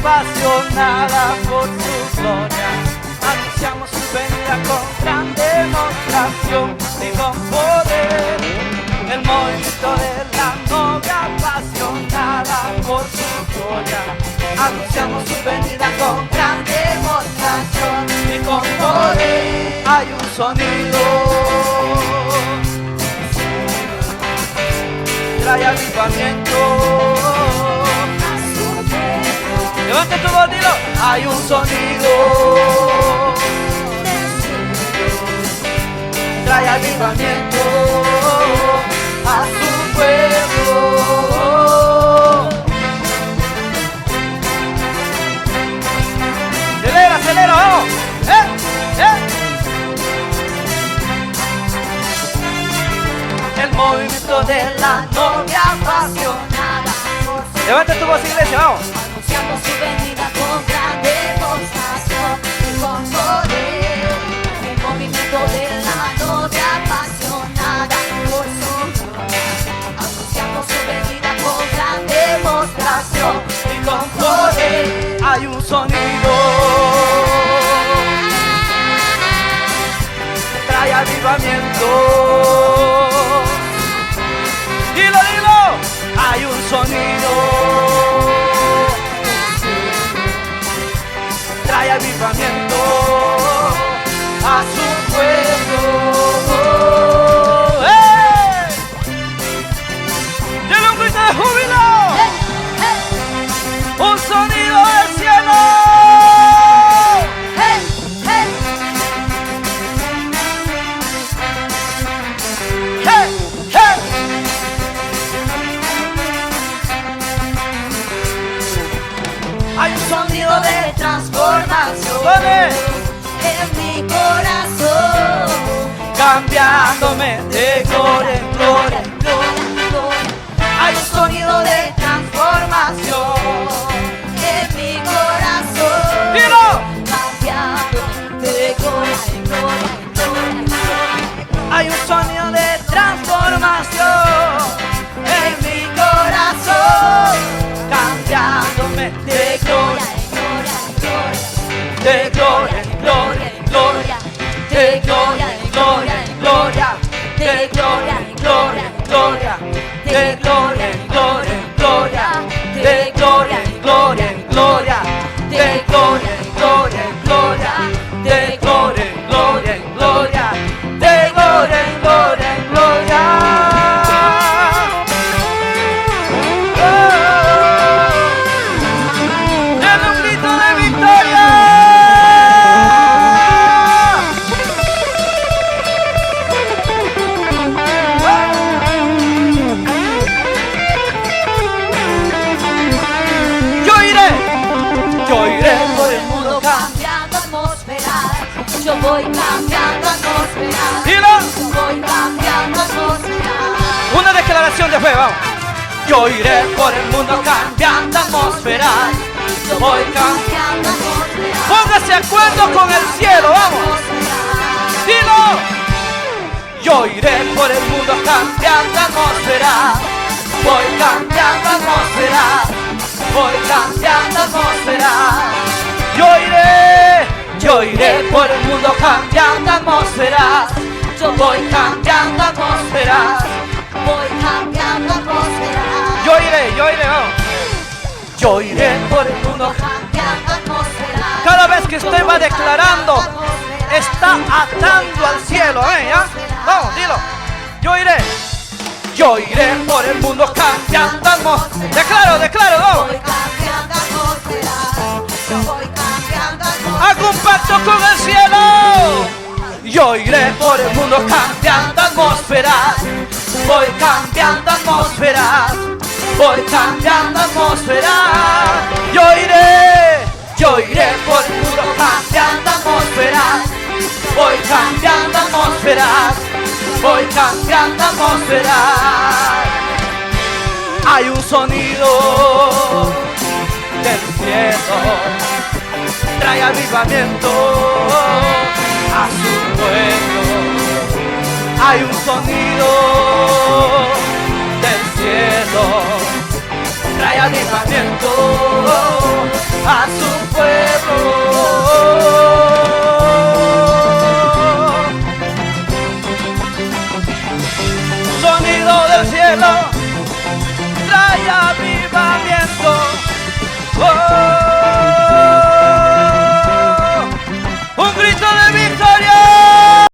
apasionada por su gloria. Anunciamos su venida con gran demostración y con poder. El movimiento de la novia apasionada por su gloria. Anunciamos su venida con gran demostración y con poder. Hay un sonido, trae avivamiento. Levanta tu voz, dilo. Hay un sonido, trae avivamiento a su pueblo. Acelera, acelera, vamos. El movimiento de la novia apasionada. Levanta tu voz, iglesia, vamos. Anunciamos su venida con gran demostración y con poder. El movimiento de la novia apasionada por su gloria. Anunciamos su venida con gran demostración Y con poder hay un sonido, trae avivamiento. Dilo, dilo. Hay un sonido, trae avivamiento a su pueblo. ¡Hey! ¡Dile un grito de júbilo! ¡Un sonido del cielo! Hay un sonido de transformación en mi corazón, cambiándome de gloria en gloria. Hay un sonido de transformación en mi corazón. ¡Dilo! Cambiando de gloria en gloria en gloria en gloria. Hay un sonido de transformación en mi corazón, cambiándome de gloria en gloria, de gloria en gloria en gloria, de gloria en gloria en gloria, de gloria en gloria en gloria, de gloria en gloria en gloria, de gloria en gloria en gloria, de gloria en gloria en gloria, de gloria en gloria en gloria, de gloria en gloria en gloria. Dale un grito de victoria. Yo iré por el mundo Cambiando atmósferas, yo voy cambiando atmósferas. Dilo. Yo voy cambiando atmósferas. Una declaración de fe, vamos. Yo iré por el mundo cambiando atmósferas. Yo voy cambiando atmósferas. Póngase de acuerdo con el cielo, vamos. Dilo. Yo iré por el mundo cambiando atmósferas. Voy cambiando atmósferas. Voy cambiando atmósferas. Yo iré por el mundo cambiando atmósferas. Yo Voy cambiando atmósferas. voy cambiando atmósferas. Yo iré, vamos. Yo iré por el mundo. Cambiando atmósferas. Cada vez que usted va declarando, está atando al cielo, ¿ya? Vamos, dilo. Yo iré por el mundo cambiando atmósferas. Declaro, vamos. Voy cambiando atmósferas. Yo voy cambiando atmósferas. Hago un pacto con el cielo. Yo iré por el mundo cambiando atmósferas. Voy cambiando atmósferas. Voy cambiando atmósferas. Yo iré por el mundo cambiando atmósferas. Voy cambiando atmósferas. Voy cambiando atmósferas. Hay un sonido del cielo, trae avivamiento a su pueblo. Hay un sonido del cielo, trae avivamiento a la